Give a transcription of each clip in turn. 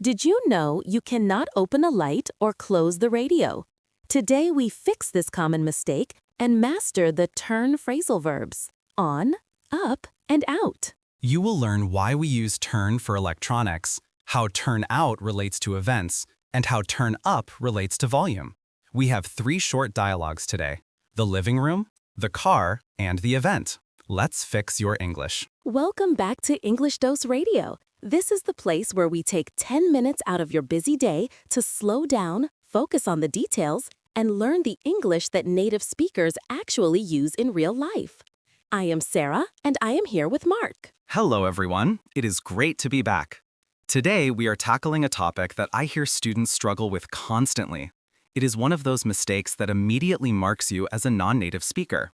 Did you know you cannot open a light or close the radio? Today we fix this common mistake and master the turn phrasal verbs on, up, and out. You will learn why we use turn for electronics, how turn out relates to events, and how turn up relates to volume. We have 3 short dialogues today: the living room, the car, and the event. Let's fix your English. Welcome back to English Dose Radio. This is the place where we take 10 minutes out of your busy day to slow down, focus on the details, and learn the English that native speakers actually use in real life. I am Sarah, and I am here with Mark. Hello, everyone. It is great to be back. Today, we are tackling a topic that I hear students struggle with constantly. It is one of those mistakes that immediately marks you as a non-native speaker.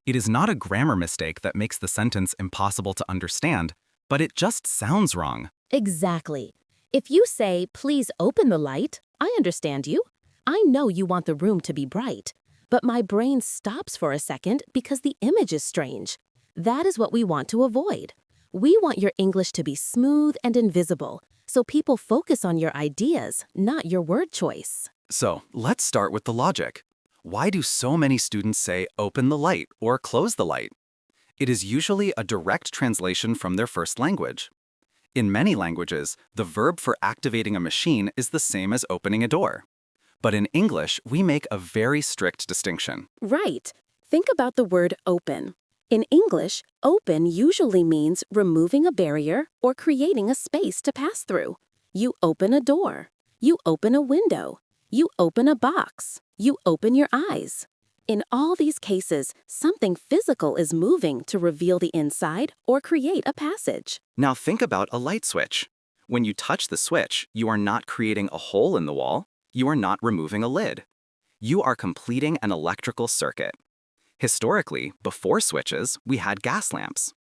It is not a grammar mistake that makes the sentence impossible to understand, but it just sounds wrong. Exactly. If you say, "Please open the light," I understand you. I know you want the room to be bright, but my brain stops for a second because the image is strange. That is what we want to avoid. We want your English to be smooth and invisible, so people focus on your ideas, not your word choice. So, let's start with the logic. Why do so many students say open the light or close the light? It is usually a direct translation from their first language. In many languages, the verb for activating a machine is the same as opening a door. But in English, we make a very strict distinction. Right. Think about the word open. In English, open usually means removing a barrier or creating a space to pass through. You open a door. You open a window. You open a box. You open your eyes. In all these cases, something physical is moving to reveal the inside or create a passage. Now think about a light switch. When you touch the switch, you are not creating a hole in the wall. You are not removing a lid. You are completing an electrical circuit. Historically, before switches, we had gas lamps.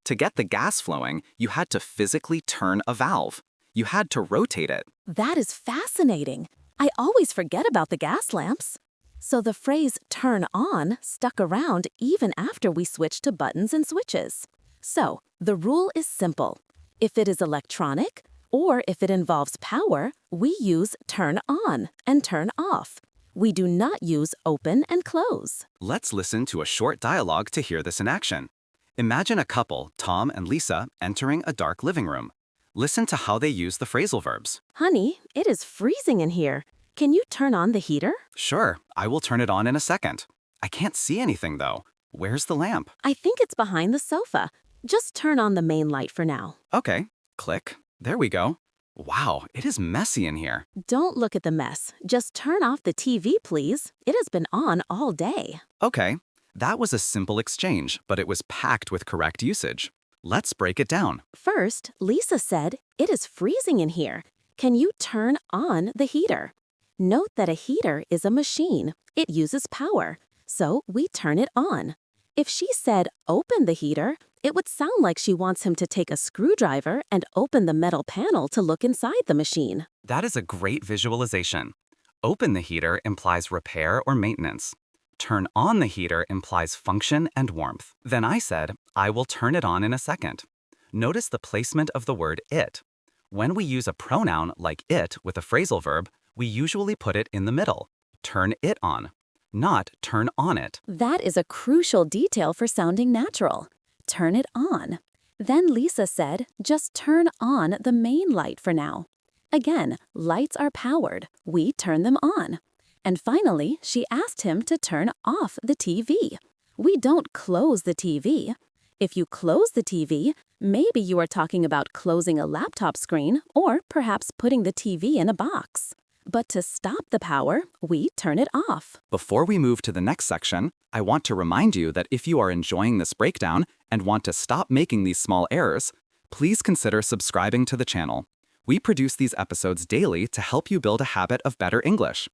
To get the gas flowing, you had to physically turn a valve. You had to rotate it. That is fascinating. I always forget about the gas lamps. So the phrase turn on stuck around even after we switched to buttons and switches. So the rule is simple. If it is electronic, or if it involves power, we use turn on and turn off. We do not use open and close. Let's listen to a short dialogue to hear this in action. Imagine a couple, Tom and Lisa, entering a dark living room. Listen to how they use the phrasal verbs. Honey, it is freezing in here. Can you turn on the heater? Sure, I will turn it on in a second. I can't see anything, though. Where's the lamp? I think it's behind the sofa. Just turn on the main light for now. Okay, click. There we go. Wow, it is messy in here. Don't look at the mess. Just turn off the TV, please. It has been on all day. Okay, that was a simple exchange, but it was packed with correct usage. Let's break it down. First, Lisa said, "It is freezing in here. Can you turn on the heater?" Note that a heater is a machine. It uses power, so we turn it on. If she said, "Open the heater," it would sound like she wants him to take a screwdriver and open the metal panel to look inside the machine. That is a great visualization. Open the heater implies repair or maintenance. Turn on the heater implies function and warmth. Then I said, I will turn it on in a second. Notice the placement of the word it. When we use a pronoun like it with a phrasal verb, we usually put it in the middle. Turn it on, not turn on it. That is a crucial detail for sounding natural. Turn it on. Then Lisa said, "Just turn on the main light for now." Again, lights are powered. We turn them on. And finally, she asked him to turn off the TV. We don't close the TV. If you close the TV, maybe you are talking about closing a laptop screen or perhaps putting the TV in a box. But to stop the power, we turn it off. Before we move to the next section, I want to remind you that if you are enjoying this breakdown and want to stop making these small errors, please consider subscribing to the channel. We produce these episodes daily to help you build a habit of better English.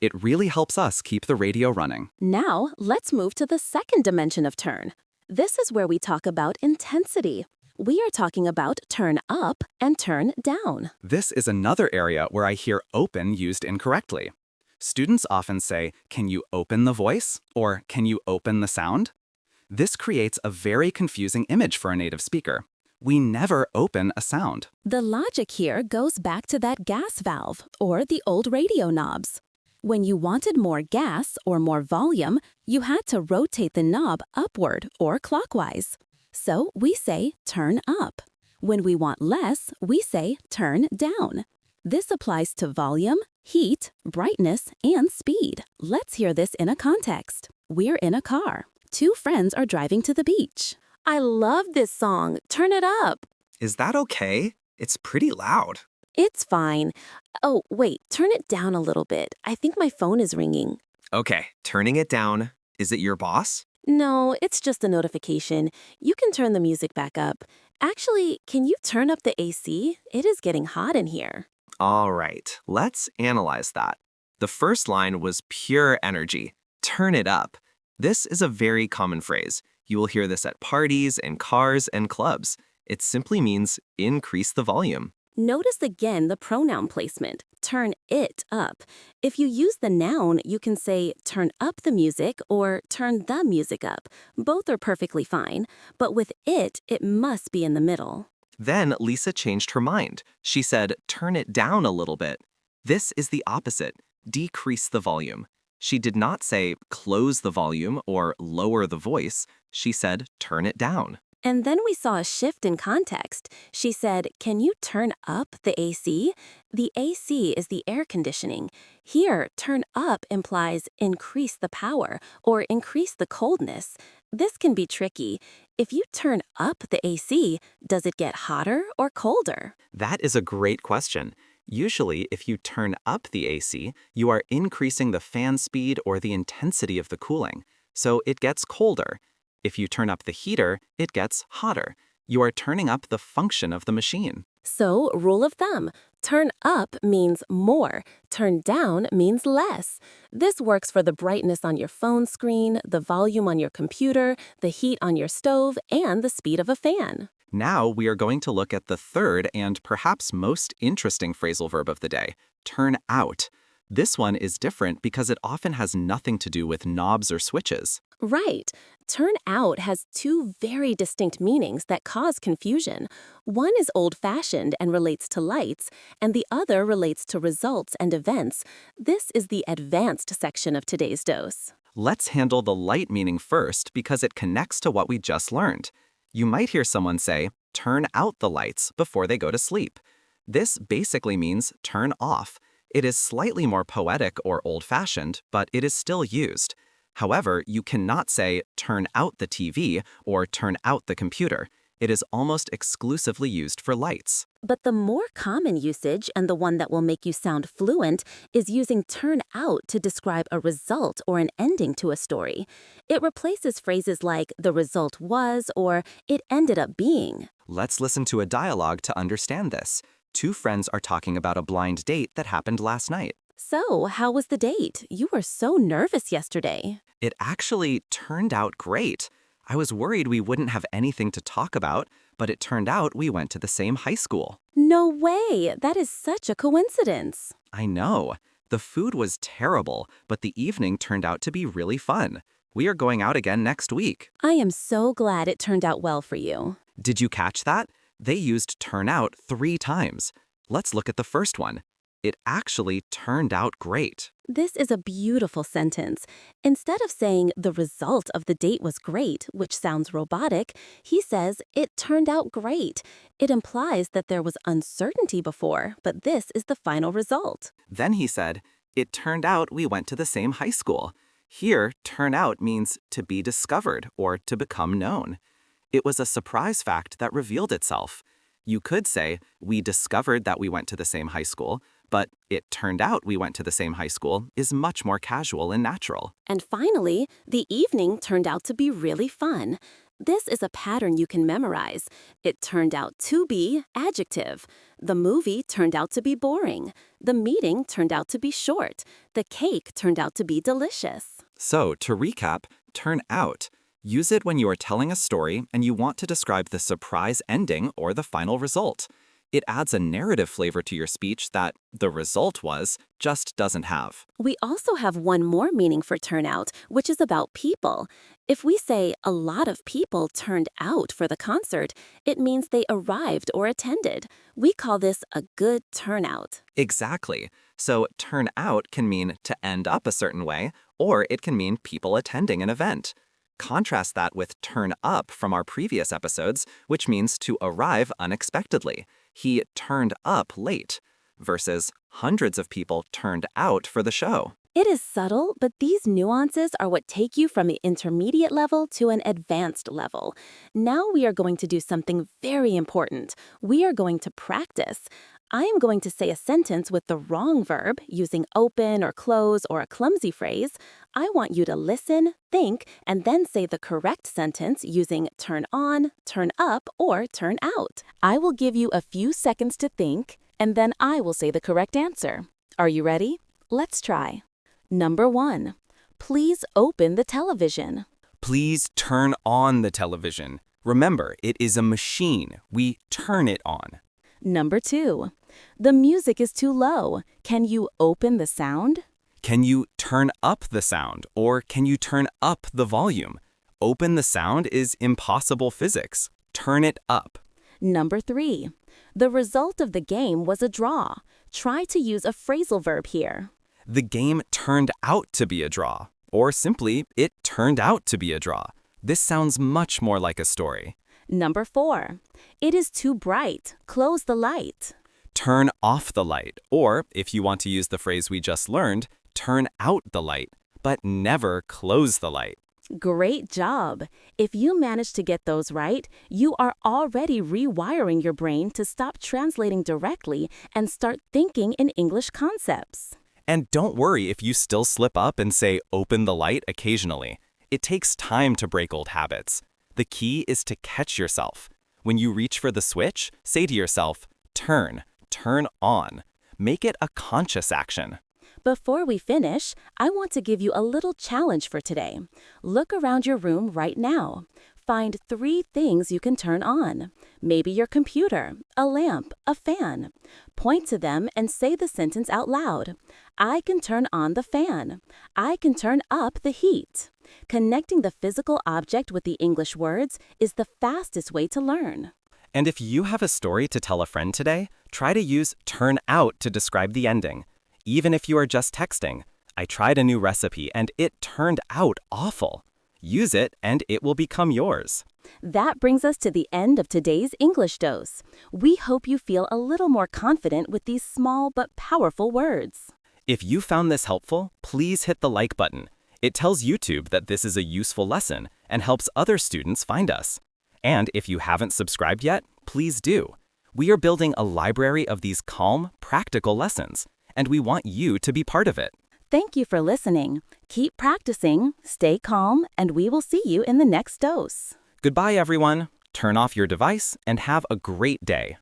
It really helps us keep the radio running. Now, let's move to the second dimension of turn. This is where we talk about intensity. We are talking about turn up and turn down. This is another area where I hear open used incorrectly. Students often say, "Can you open the voice?" or "Can you open the sound?" This creates a very confusing image for a native speaker. We never open a sound. The logic here goes back to that gas valve, or the old radio knobs. When you wanted more gas or more volume, you had to rotate the knob upward or clockwise. So we say turn up. When we want less, we say turn down. This applies to volume, heat, brightness, and speed. Let's hear this in a context. We're in a car. Two friends are driving to the beach. I love this song. Turn it up. Is that okay? It's pretty loud. It's fine. Oh, wait, turn it down a little bit. I think my phone is ringing. Okay, turning it down. Is it your boss? No, it's just a notification. You can turn the music back up. Actually, can you turn up the AC? It is getting hot in here. All right, let's analyze that. The first line was pure energy. Turn it up. This is a very common phrase. You will hear this at parties and cars and clubs. It simply means increase the volume. Notice again the pronoun placement, turn it up. If you use the noun, you can say turn up the music or turn the music up. Both are perfectly fine, but with it must be in the middle. Then Lisa changed her mind. She said, turn it down a little bit. This is the opposite, decrease the volume. She did not say close the volume or lower the voice. She said turn it down. And then we saw a shift in context. She said, can you turn up the AC? The AC is the air conditioning. Here, turn up implies increase the power or increase the coldness. This can be tricky. If you turn up the AC, does it get hotter or colder? That is a great question. Usually, if you turn up the AC, you are increasing the fan speed or the intensity of the cooling, so it gets colder. If you turn up the heater, it gets hotter. You are turning up the function of the machine. So, rule of thumb, turn up means more, turn down means less. This works for the brightness on your phone screen, the volume on your computer, the heat on your stove, and the speed of a fan. Now we are going to look at the third and perhaps most interesting phrasal verb of the day, turn out. This one is different because it often has nothing to do with knobs or switches. Right. Turn out has two very distinct meanings that cause confusion. One is old-fashioned and relates to lights, and the other relates to results and events. This is the advanced section of today's dose. Let's handle the light meaning first because it connects to what we just learned. You might hear someone say, turn out the lights before they go to sleep. This basically means turn off. It is slightly more poetic or old-fashioned, but it is still used. However, you cannot say turn out the TV or turn out the computer. It is almost exclusively used for lights. But the more common usage, and the one that will make you sound fluent, is using turn out to describe a result or an ending to a story. It replaces phrases like the result was or it ended up being. Let's listen to a dialogue to understand this. Two friends are talking about a blind date that happened last night. So, how was the date? You were so nervous yesterday. It actually turned out great. I was worried we wouldn't have anything to talk about, but it turned out we went to the same high school. No way! That is such a coincidence. I know. The food was terrible, but the evening turned out to be really fun. We are going out again next week. I am so glad it turned out well for you. Did you catch that? They used turn out 3 times. Let's look at the first one. It actually turned out great. This is a beautiful sentence. Instead of saying the result of the date was great, which sounds robotic, he says it turned out great. It implies that there was uncertainty before, but this is the final result. Then he said, it turned out we went to the same high school. Here, turn out means to be discovered or to become known. It was a surprise fact that revealed itself. You could say, we discovered that we went to the same high school, but it turned out we went to the same high school is much more casual and natural. And finally, the evening turned out to be really fun. This is a pattern you can memorize. It turned out to be adjective. The movie turned out to be boring. The meeting turned out to be short. The cake turned out to be delicious. So, to recap, turn out. Use it when you are telling a story and you want to describe the surprise ending or the final result. It adds a narrative flavor to your speech that the result was just doesn't have. We also have one more meaning for turnout, which is about people. If we say a lot of people turned out for the concert, it means they arrived or attended. We call this a good turnout. Exactly. So turn out can mean to end up a certain way, or it can mean people attending an event. Contrast that with turn up from our previous episodes, which means to arrive unexpectedly. He turned up late, versus hundreds of people turned out for the show. It is subtle, but these nuances are what take you from the intermediate level to an advanced level. Now we are going to do something very important. We are going to practice. I am going to say a sentence with the wrong verb, using open or close or a clumsy phrase. I want you to listen, think, and then say the correct sentence using turn on, turn up, or turn out. I will give you a few seconds to think, and then I will say the correct answer. Are you ready? Let's try. Number 1. Please open the television. Please turn on the television. Remember, it is a machine. We turn it on. Number 2. The music is too low. Can you open the sound? Can you turn up the sound, or can you turn up the volume? Open the sound is impossible physics. Turn it up. Number 3. The result of the game was a draw. Try to use a phrasal verb here. The game turned out to be a draw, or simply, it turned out to be a draw. This sounds much more like a story. Number 4. It is too bright. Close the light. Turn off the light, or if you want to use the phrase we just learned, turn out the light, but never close the light. Great job! If you manage to get those right, you are already rewiring your brain to stop translating directly and start thinking in English concepts. And don't worry if you still slip up and say open the light occasionally. It takes time to break old habits. The key is to catch yourself. When you reach for the switch, say to yourself, turn on. Make it a conscious action. Before we finish, I want to give you a little challenge for today. Look around your room right now. Find 3 things you can turn on. Maybe your computer, a lamp, a fan. Point to them and say the sentence out loud. I can turn on the fan. I can turn up the heat. Connecting the physical object with the English words is the fastest way to learn. And if you have a story to tell a friend today, try to use turn out to describe the ending. Even if you are just texting, I tried a new recipe and it turned out awful. Use it and it will become yours. That brings us to the end of today's English dose. We hope you feel a little more confident with these small but powerful words. If you found this helpful, please hit the like button. It tells YouTube that this is a useful lesson and helps other students find us. And if you haven't subscribed yet, please do. We are building a library of these calm, practical lessons, and we want you to be part of it. Thank you for listening. Keep practicing, stay calm, and we will see you in the next dose. Goodbye, everyone. Turn off your device and have a great day.